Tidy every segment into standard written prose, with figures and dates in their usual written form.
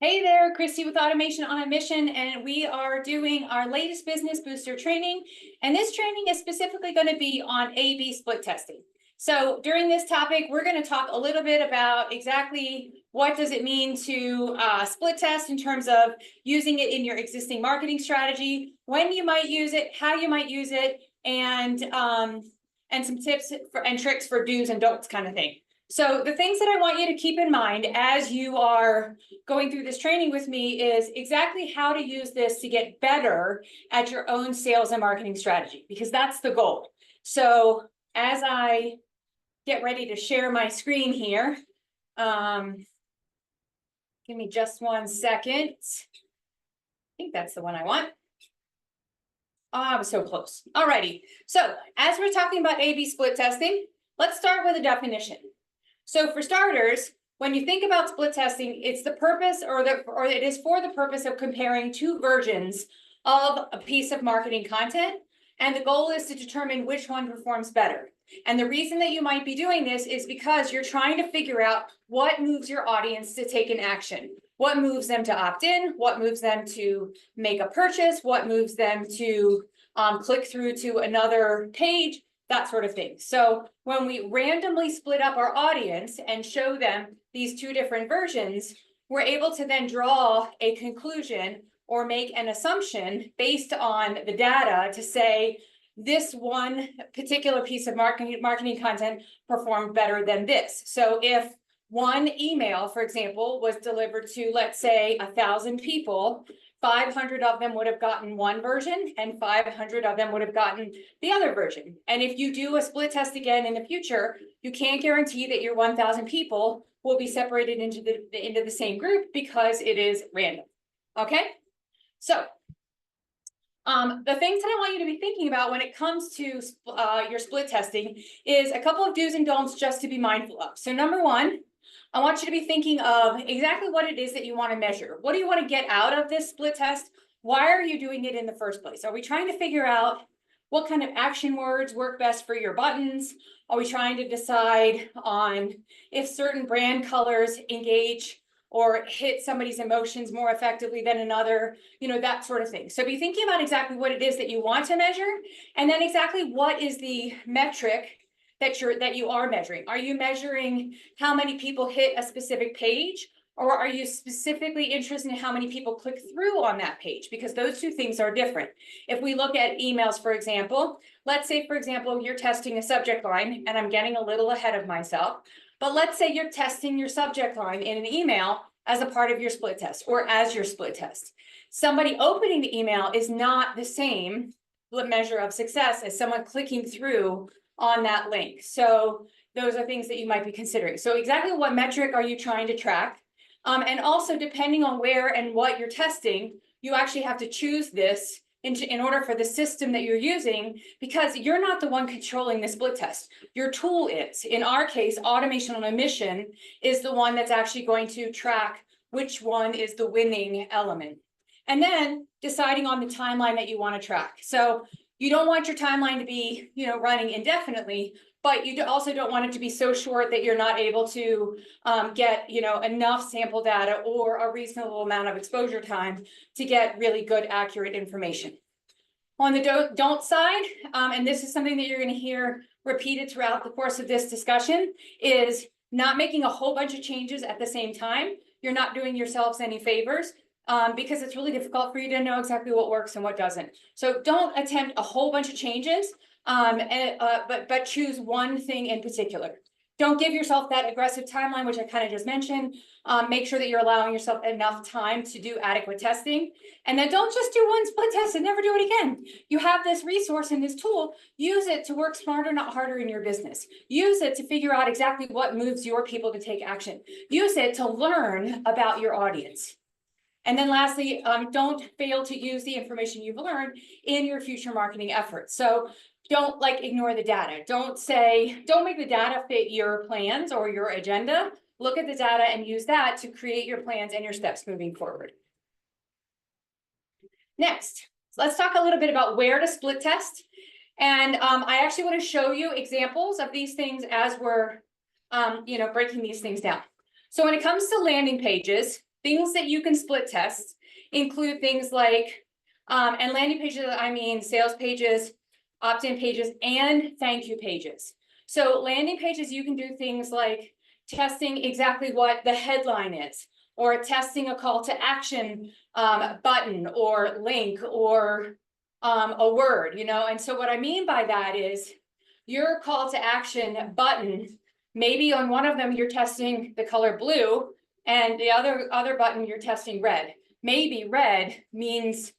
Hey there, Christy with Automation on a Mission, and we are doing our latest Business Booster training. And this training is specifically going to be on A/B split testing. So during this topic, we're going to talk a little bit about exactly what does it mean to split test in terms of using it in your existing marketing strategy, when you might use it, how you might use it, and some tips and tricks for do's and don'ts kind of thing. So the things that I want you to keep in mind as you are going through this training with me is exactly how to use this to get better at your own sales and marketing strategy, because that's the goal. So as I get ready to share my screen here, give me just 1 second. I think that's the one I want. Oh, I was so close. Alrighty. So as we're talking about A/B split testing, let's start with a definition. So for starters, when you think about split testing, it's the purpose or it is for the purpose of comparing two versions of a piece of marketing content. And the goal is to determine which one performs better. And the reason that you might be doing this is because you're trying to figure out what moves your audience to take an action, what moves them to opt in, what moves them to make a purchase, what moves them to click through to another page, that sort of thing. So when we randomly split up our audience and show them these two different versions, we're able to then draw a conclusion or make an assumption based on the data to say this one particular piece of marketing content performed better than this. So if one email, for example, was delivered to, let's say, 1,000 people, 500 of them would have gotten one version and 500 of them would have gotten the other version. And if you do a split test again in the future, you can't guarantee that your 1,000 people will be separated into the same group because it is random. Okay, so the things that I want you to be thinking about when it comes to your split testing is a couple of do's and don'ts just to be mindful of. So number one, I want you to be thinking of exactly what it is that you want to measure. What do you want to get out of this split test? Why are you doing it in the first place? Are we trying to figure out what kind of action words work best for your buttons? Are we trying to decide on if certain brand colors engage or hit somebody's emotions more effectively than another, that sort of thing. So be thinking about exactly what it is that you want to measure, and then exactly what is the metric that you are measuring. Are you measuring how many people hit a specific page, or are you specifically interested in how many people click through on that page? Because those two things are different. If we look at emails, for example, let's say, for example, you're testing a subject line, and I'm getting a little ahead of myself, but let's say you're testing your subject line in an email as a part of your split test or as your split test. Somebody opening the email is not the same measure of success as someone clicking through on that link. So those are things that you might be considering. So exactly what metric are you trying to track? And also, depending on where and what you're testing, you actually have to choose this in order for the system that you're using, because you're not the one controlling the split test. Your tool is. In our case, Automation on a Mission is the one that's actually going to track which one is the winning element. And then deciding on the timeline that you want to track. So you don't want your timeline to be, running indefinitely, but you also don't want it to be so short that you're not able to get, enough sample data or a reasonable amount of exposure time to get really good, accurate information. On the don't side, and this is something that you're going to hear repeated throughout the course of this discussion, is not making a whole bunch of changes at the same time. You're not doing yourselves any favors. Because it's really difficult for you to know exactly what works and what doesn't. So don't attempt a whole bunch of changes, but choose one thing in particular. Don't give yourself that aggressive timeline, which I kind of just mentioned. Make sure that you're allowing yourself enough time to do adequate testing. And then don't just do one split test and never do it again. You have this resource and this tool. Use it to work smarter, not harder in your business. Use it to figure out exactly what moves your people to take action. Use it to learn about your audience. And then lastly, don't fail to use the information you've learned in your future marketing efforts. So don't ignore the data. Don't make the data fit your plans or your agenda. Look at the data and use that to create your plans and your steps moving forward. Next, let's talk a little bit about where to split test. And I actually want to show you examples of these things as we're, breaking these things down. So when it comes to landing pages, things that you can split test include things like, and landing pages, I mean sales pages, opt-in pages, and thank you pages. So landing pages, you can do things like testing exactly what the headline is, or testing a call to action button or link or a word, you know. And so what I mean by that is your call to action button, maybe on one of them you're testing the color blue, and the other button you're testing red. Maybe red means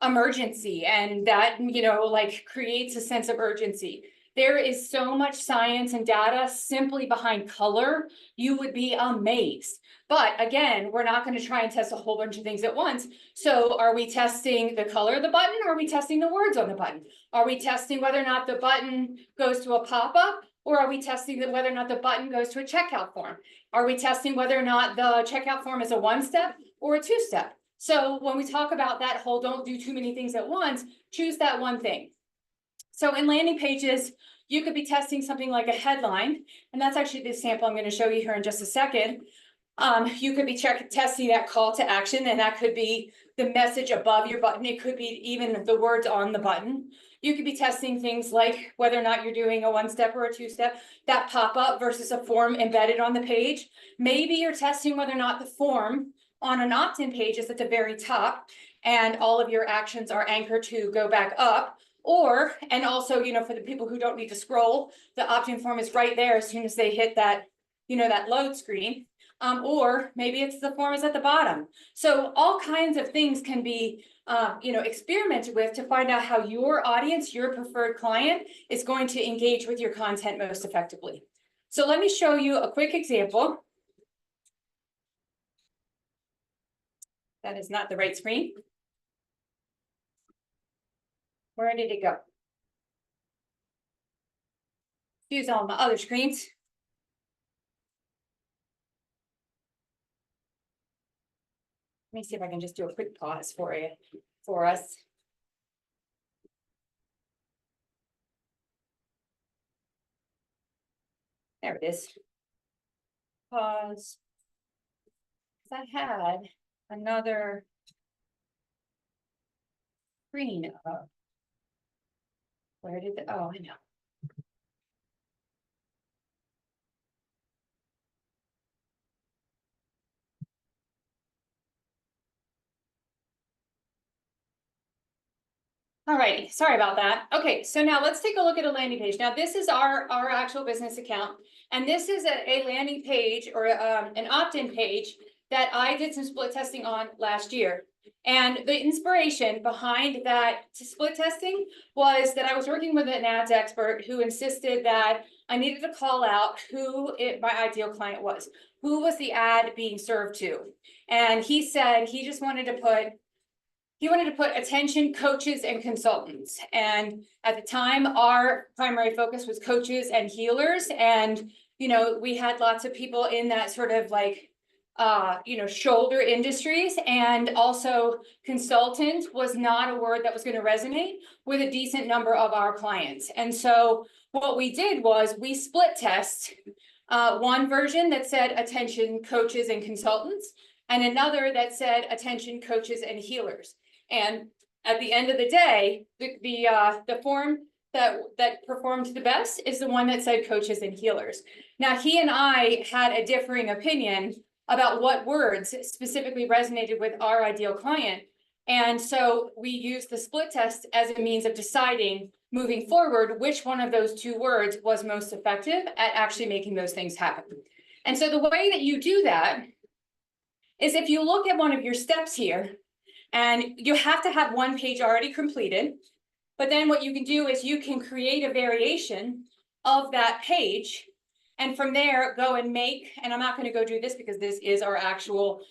emergency, and that, you know, like creates a sense of urgency. There is so much science and data simply behind color, you would be amazed. But again, we're not going to try and test a whole bunch of things at once. So are we testing the color of the button, or are we testing the words on the button? Are we testing whether or not the button goes to a pop-up, or are we testing that whether or not the button goes to a checkout form? Are we testing whether or not the checkout form is a one-step or a two-step? So when we talk about that whole don't do too many things at once, choose that one thing. So in landing pages, you could be testing something like a headline, and that's actually the sample I'm going to show you here in just a second. You could be testing that call to action, and that could be the message above your button. It could be even the words on the button. You could be testing things like whether or not you're doing a one-step or a two-step, that pop-up versus a form embedded on the page. Maybe you're testing whether or not the form on an opt-in page is at the very top, and all of your actions are anchored to go back up. Or, and also, you know, for the people who don't need to scroll, the opt-in form is right there as soon as they hit that, you know, that load screen. Or maybe it's the form is at the bottom. So all kinds of things can be, you know, experimented with to find out how your audience, your preferred client, is going to engage with your content most effectively. So let me show you a quick example. That is not the right screen. Where did it go? Use all my other screens. Let me see if I can just do a quick pause for us. There it is. Pause. I had another screen up. Where did the, oh, I know. All righty, sorry about that. Okay, so now let's take a look at a landing page. Now this is our actual business account, and this is a landing page or an opt-in page that I did some split testing on last year. And the inspiration behind that split testing was that I was working with an ads expert who insisted that I needed to call out who my ideal client was. Who was the ad being served to? And he said he just wanted to put attention coaches and consultants. And at the time, our primary focus was coaches and healers. And, you know, we had lots of people in that sort of like, you know, shoulder industries, and also consultant was not a word that was going to resonate with a decent number of our clients. And so what we did was we split test one version that said attention coaches and consultants, and another that said attention coaches and healers. And at the end of the day, the form that performed the best is the one that said coaches and healers. Now, he and I had a differing opinion about what words specifically resonated with our ideal client. And so we used the split test as a means of deciding moving forward which one of those two words was most effective at actually making those things happen. And so the way that you do that is if you look at one of your steps here, and you have to have one page already completed, but then what you can do is you can create a variation of that page, and from there go and make, and I'm not going to go do this because this is our actual,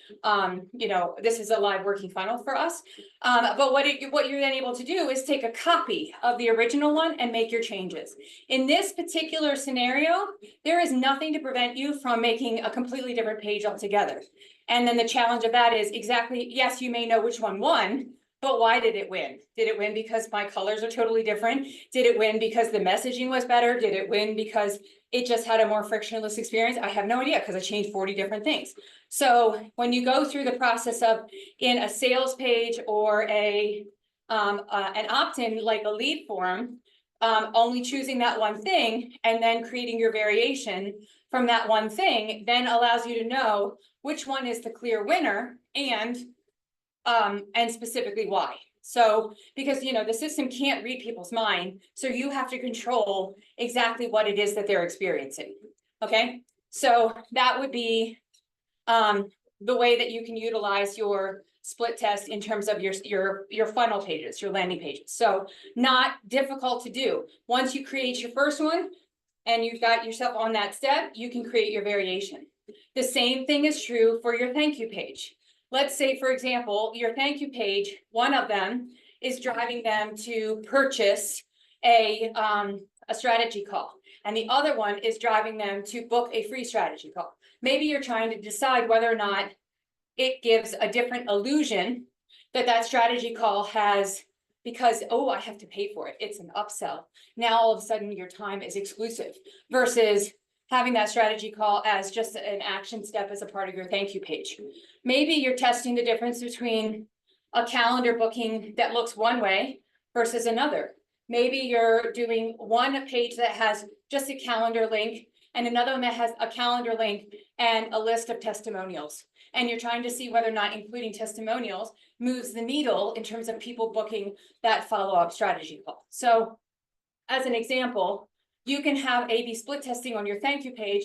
you know, this is a live working funnel for us. But what you're then able to do is take a copy of the original one and make your changes. In this particular scenario, there is nothing to prevent you from making a completely different page altogether. And then the challenge of that is exactly, yes, you may know which one won, but why did it win? Did it win because my colors are totally different? Did it win because the messaging was better? Did it win because it just had a more frictionless experience? I have no idea because I changed 40 different things. So when you go through the process of in a sales page or an opt-in like a lead form, only choosing that one thing and then creating your variation from that one thing then allows you to know which one is the clear winner and specifically why. So, because, you know, the system can't read people's mind, so you have to control exactly what it is that they're experiencing. Okay, so that would be the way that you can utilize your split test in terms of your funnel pages, your landing pages. So not difficult to do. Once you create your first one and you've got yourself on that step, you can create your variation. The same thing is true for your thank you page. Let's say, for example, your thank you page, one of them is driving them to purchase a strategy call, and the other one is driving them to book a free strategy call. Maybe you're trying to decide whether or not it gives a different illusion that that strategy call has, because, oh, I have to pay for it. It's an upsell. Now, all of a sudden, your time is exclusive versus having that strategy call as just an action step as a part of your thank you page. Maybe you're testing the difference between a calendar booking that looks one way versus another. Maybe you're doing one page that has just a calendar link and another one that has a calendar link and a list of testimonials. And you're trying to see whether or not including testimonials moves the needle in terms of people booking that follow-up strategy call. So as an example, you can have A/B split testing on your thank you page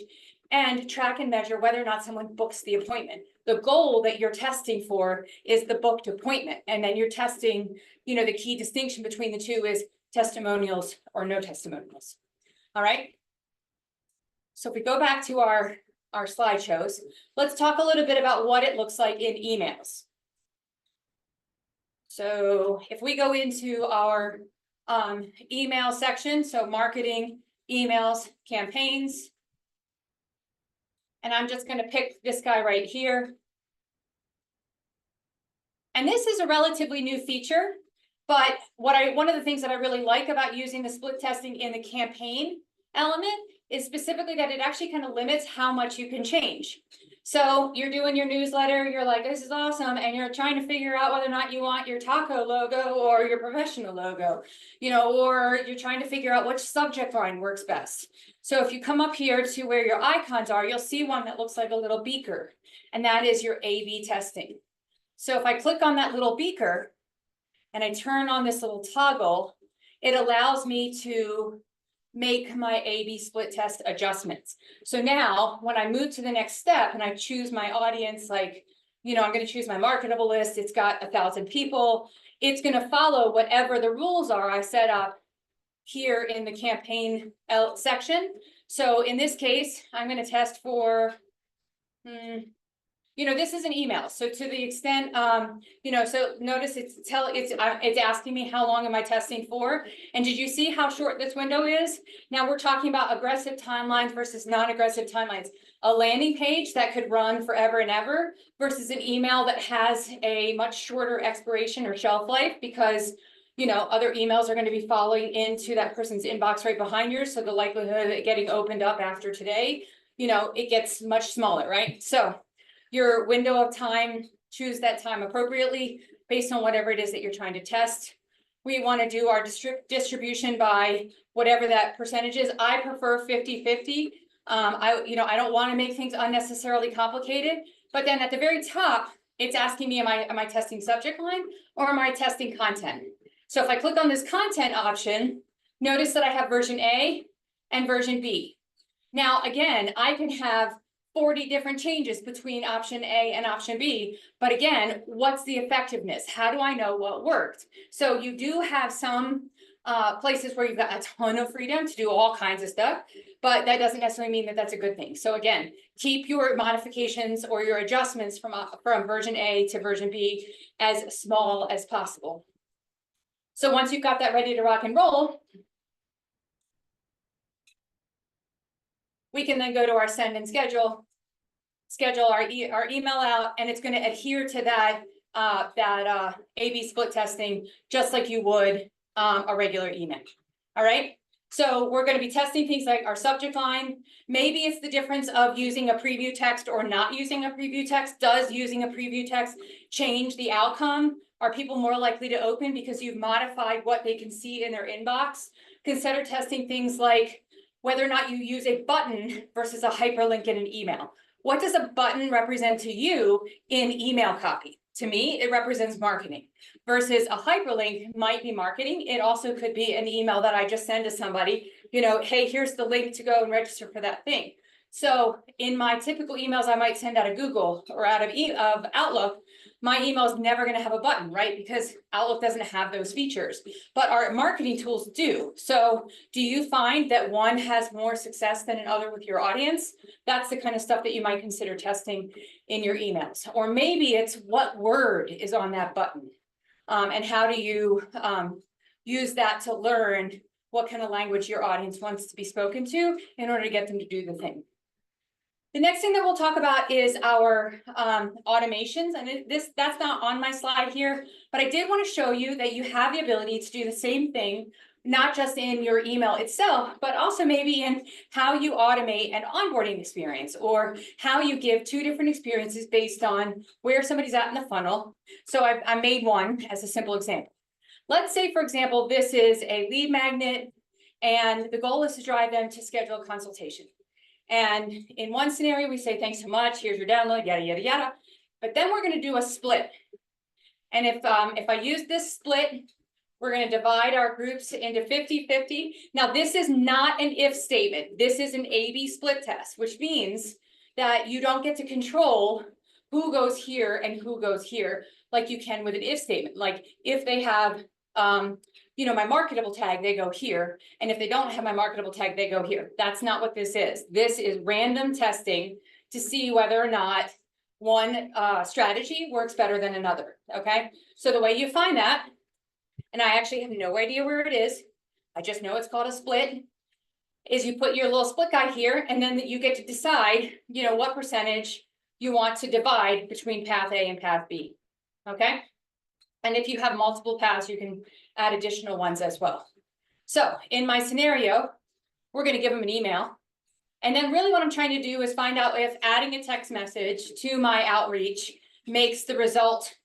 and track and measure whether or not someone books the appointment. The goal that you're testing for is the booked appointment. And then you're testing, you know, the key distinction between the two is testimonials or no testimonials. All right. So if we go back to our slideshows, let's talk a little bit about what it looks like in emails. So if we go into our email section, so marketing, emails, campaigns, and I'm just going to pick this guy right here. And this is a relatively new feature, but one of the things that I really like about using the split testing in the campaign element is specifically that it actually kind of limits how much you can change. So you're doing your newsletter, you're like, this is awesome, and you're trying to figure out whether or not you want your taco logo or your professional logo, you know, or you're trying to figure out which subject line works best. So if you come up here to where your icons are, you'll see one that looks like a little beaker, and that is your A/B testing. So if I click on that little beaker and I turn on this little toggle, it allows me to make my A/B split test adjustments. So now when I move to the next step and I choose my audience, like, you know, I'm going to choose my marketable list. It's got 1,000 people. It's going to follow whatever the rules are I set up here in the campaign section. So in this case, I'm going to test for, you know, this is an email. So to the extent, you know, so notice it's asking me how long am I testing for? And did you see how short this window is? Now we're talking about aggressive timelines versus non-aggressive timelines. A landing page that could run forever and ever versus an email that has a much shorter expiration or shelf life because, you know, other emails are going to be following into that person's inbox right behind yours. So the likelihood of it getting opened up after today, you know, it gets much smaller, right? So your window of time, choose that time appropriately based on whatever it is that you're trying to test. We want to do our distribution by whatever that percentage is. I prefer 50-50. I don't want to make things unnecessarily complicated, but then at the very top, it's asking me, am I testing subject line or am I testing content? So if I click on this content option, notice that I have version A and version B. Now, again, I can have 40 different changes between option A and option B. But again, what's the effectiveness? How do I know what worked? So you do have some places where you've got a ton of freedom to do all kinds of stuff, but that doesn't necessarily mean that that's a good thing. So again, keep your modifications or your adjustments from version A to version B as small as possible. So once you've got that ready to rock and roll, we can then go to our send and schedule our email out, and it's going to adhere to that A/B split testing just like you would a regular email. All right. So we're going to be testing things like our subject line. Maybe it's the difference of using a preview text or not using a preview text. Does using a preview text change the outcome? Are people more likely to open because you've modified what they can see in their inbox? Consider testing things like whether or not you use a button versus a hyperlink in an email. What does a button represent to you in email copy? To me, it represents marketing versus a hyperlink might be marketing. It also could be an email that I just send to somebody, you know, hey, here's the link to go and register for that thing. So in my typical emails, I might send out of Google or out of Outlook. My email is never going to have a button, right? Because Outlook doesn't have those features, but our marketing tools do. So do you find that one has more success than another with your audience? That's the kind of stuff that you might consider testing in your emails. Or maybe it's what word is on that button. And how do you use that to learn what kind of language your audience wants to be spoken to in order to get them to do the thing. The next thing that we'll talk about is our automations, and that's not on my slide here, but I did want to show you that you have the ability to do the same thing, not just in your email itself, but also maybe in how you automate an onboarding experience or how you give two different experiences based on where somebody's at in the funnel. So I made one as a simple example. Let's say, for example, this is a lead magnet and the goal is to drive them to schedule a consultation. And in one scenario, we say, thanks so much, here's your download, yada, yada, yada. But then we're going to do a split. And if I use this split, we're going to divide our groups into 50-50. Now, this is not an if statement. This is an A/B split test, which means that you don't get to control who goes here and who goes here like you can with an if statement. Like if they have you know, my marketable tag, they go here. And if they don't have my marketable tag, they go here. That's not what this is. This is random testing to see whether or not one strategy works better than another. Okay. So the way you find that, and I actually have no idea where it is, I just know it's called a split, is you put your little split guy here, and then you get to decide, you know, what percentage you want to divide between path A and path B. Okay. And if you have multiple paths, you can add additional ones as well. So in my scenario, we're going to give them an email. And then really what I'm trying to do is find out if adding a text message to my outreach makes the result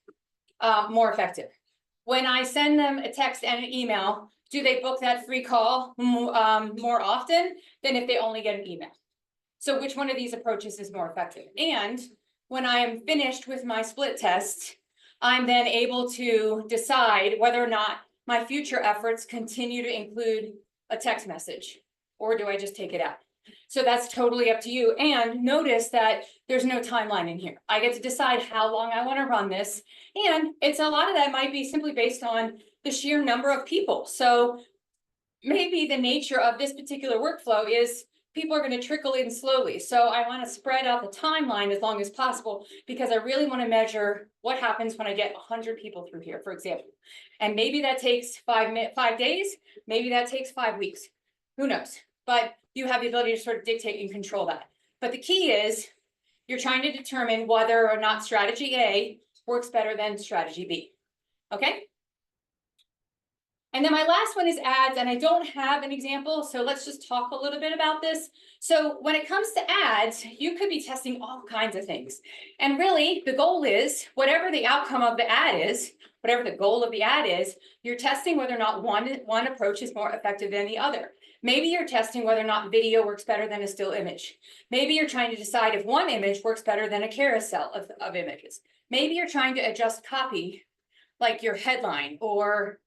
more effective. When I send them a text and an email, do they book that free call more often than if they only get an email? So which one of these approaches is more effective? And when I am finished with my split test, I'm then able to decide whether or not my future efforts continue to include a text message, or do I just take it out? So that's totally up to you. And notice that there's no timeline in here. I get to decide how long I want to run this. And it's a lot of that might be simply based on the sheer number of people. So maybe the nature of this particular workflow is people are going to trickle in slowly. So I want to spread out the timeline as long as possible because I really want to measure what happens when I get 100 people through here, for example. And maybe that takes 5 days. Maybe that takes 5 weeks. Who knows? But you have the ability to sort of dictate and control that. But the key is you're trying to determine whether or not strategy A works better than strategy B. Okay? And then my last one is ads, and I don't have an example, so let's just talk a little bit about this. So when it comes to ads, you could be testing all kinds of things. And really, the goal is, whatever the outcome of the ad is, whatever the goal of the ad is, you're testing whether or not one approach is more effective than the other. Maybe you're testing whether or not video works better than a still image. Maybe you're trying to decide if one image works better than a carousel of images. Maybe you're trying to adjust copy, like your headline, or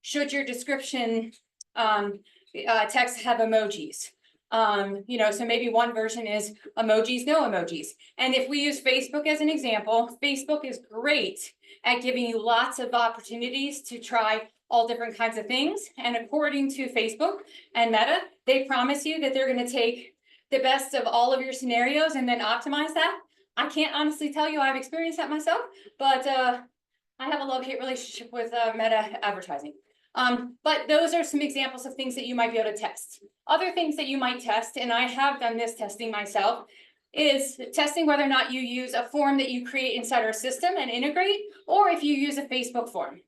should your description text have emojis? You know, so maybe one version is emojis, no emojis. And if we use Facebook as an example, Facebook is great at giving you lots of opportunities to try all different kinds of things. And according to Facebook and Meta, they promise you that they're going to take the best of all of your scenarios and then optimize that. I can't honestly tell you I've experienced that myself, but I have a love-hate relationship with Meta advertising. But those are some examples of things that you might be able to test. Other things that you might test, and I have done this testing myself, is testing whether or not you use a form that you create inside our system and integrate, or if you use a Facebook form.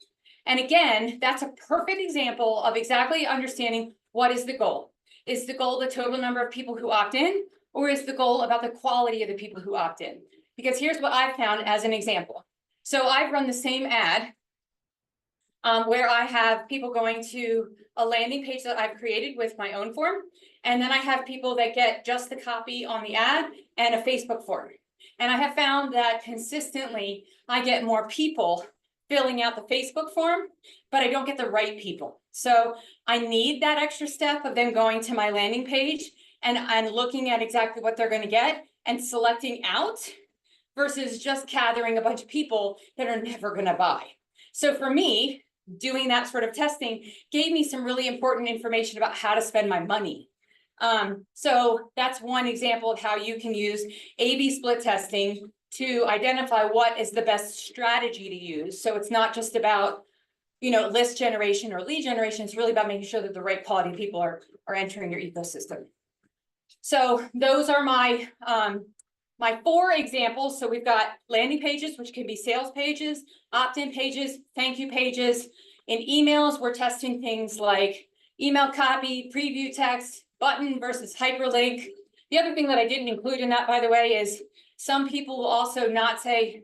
And again, that's a perfect example of exactly understanding What is the goal? Is the goal the total number of people who opt in, or is the goal about the quality of the people who opt in? Because here's what I've found as an example. So I've run the same ad where I have people going to a landing page that I've created with my own form. And then I have people that get just the copy on the ad and a Facebook form. And I have found that consistently I get more people filling out the Facebook form, but I don't get the right people. So I need that extra step of them going to my landing page and looking at exactly what they're going to get and selecting out versus just gathering a bunch of people that are never going to buy. So for me, doing that sort of testing gave me some really important information about how to spend my money. So that's one example of how you can use A/B split testing to identify what is the best strategy to use. So it's not just about, list generation or lead generation. It's really about making sure that the right quality people are entering your ecosystem. So those are my my 4 examples. So we've got landing pages, which can be sales pages, opt-in pages, thank you pages. In emails, we're testing things like email copy, preview text, button versus hyperlink. The other thing that I didn't include in that, by the way, is some people will also not say,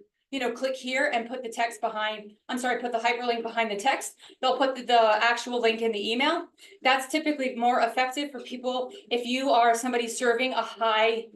click here and put the text behind, put the hyperlink behind the text. They'll put the actual link in the email. That's typically more effective for people if you are somebody serving a high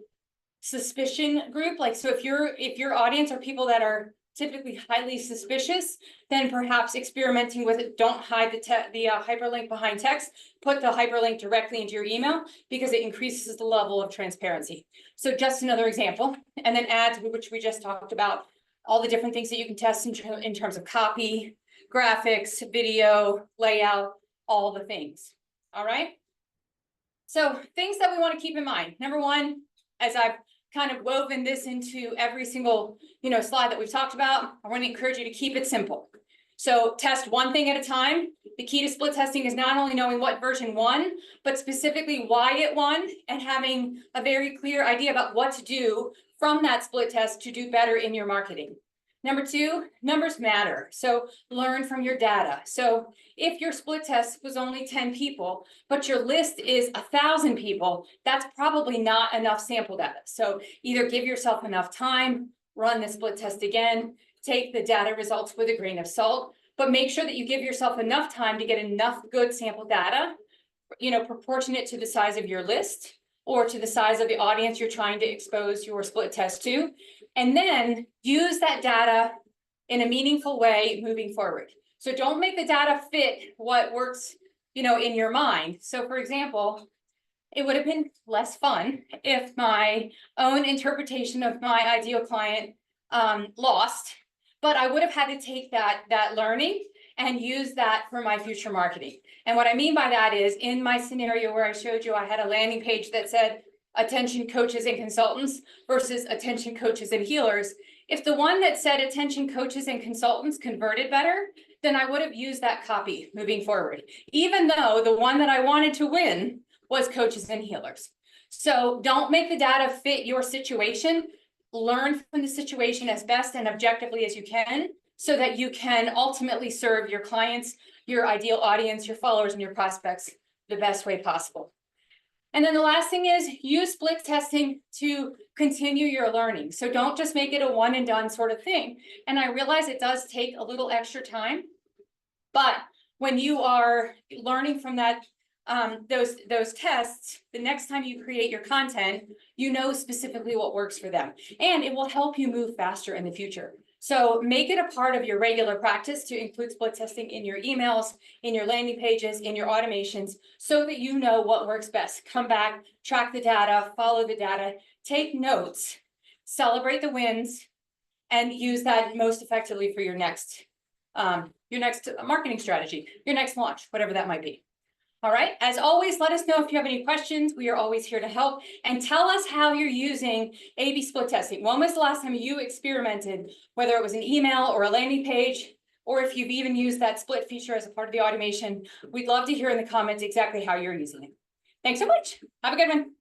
suspicion group. Like, so if your audience are people that are typically highly suspicious, then perhaps experimenting with it. Don't hide the hyperlink behind text. Put the hyperlink directly into your email because it increases the level of transparency. So just another example. And then ads, which we just talked about, all the different things that you can test in terms of copy, graphics, video, layout, all the things. All right. So things that we want to keep in mind. Number one, as I've kind of woven this into every single, slide that we've talked about, I want to encourage you to keep it simple. So test one thing at a time. The key to split testing is not only knowing what version won, but specifically why it won and having a very clear idea about what to do from that split test to do better in your marketing. Number 2, numbers matter. So learn from your data. So if your split test was only 10 people, but your list is 1,000 people, that's probably not enough sample data. So either give yourself enough time, run the split test again, take the data results with a grain of salt, but make sure that you give yourself enough time to get enough good sample data, proportionate to the size of your list or to the size of the audience you're trying to expose your split test to. And then use that data in a meaningful way moving forward. So don't make the data fit what works, in your mind. So for example, it would have been less fun if my own interpretation of my ideal client lost, but I would have had to take that learning and use that for my future marketing. And what I mean by that is, in my scenario where I showed you, I had a landing page that said, attention coaches and consultants versus attention coaches and healers. If the one that said attention coaches and consultants converted better, then I would have used that copy moving forward, even though the one that I wanted to win was coaches and healers. So don't make the data fit your situation. Learn from the situation as best and objectively as you can so that you can ultimately serve your clients, your ideal audience, your followers, and your prospects the best way possible. And then the last thing is use split testing to continue your learning. So don't just make it a one and done sort of thing. And I realize it does take a little extra time, but when you are learning from that, those tests, the next time you create your content, specifically what works for them, and it will help you move faster in the future. So make it a part of your regular practice to include split testing in your emails, in your landing pages, in your automations, so that you know what works best. Come back, track the data, follow the data, take notes, celebrate the wins, and use that most effectively for your next marketing strategy, your next launch, whatever that might be. All right. As always, let us know if you have any questions. We are always here to help, and tell us how you're using A/B split testing. When was the last time you experimented, whether it was an email or a landing page, or if you've even used that split feature as a part of the automation? We'd love to hear in the comments exactly how you're using it. Thanks so much. Have a good one.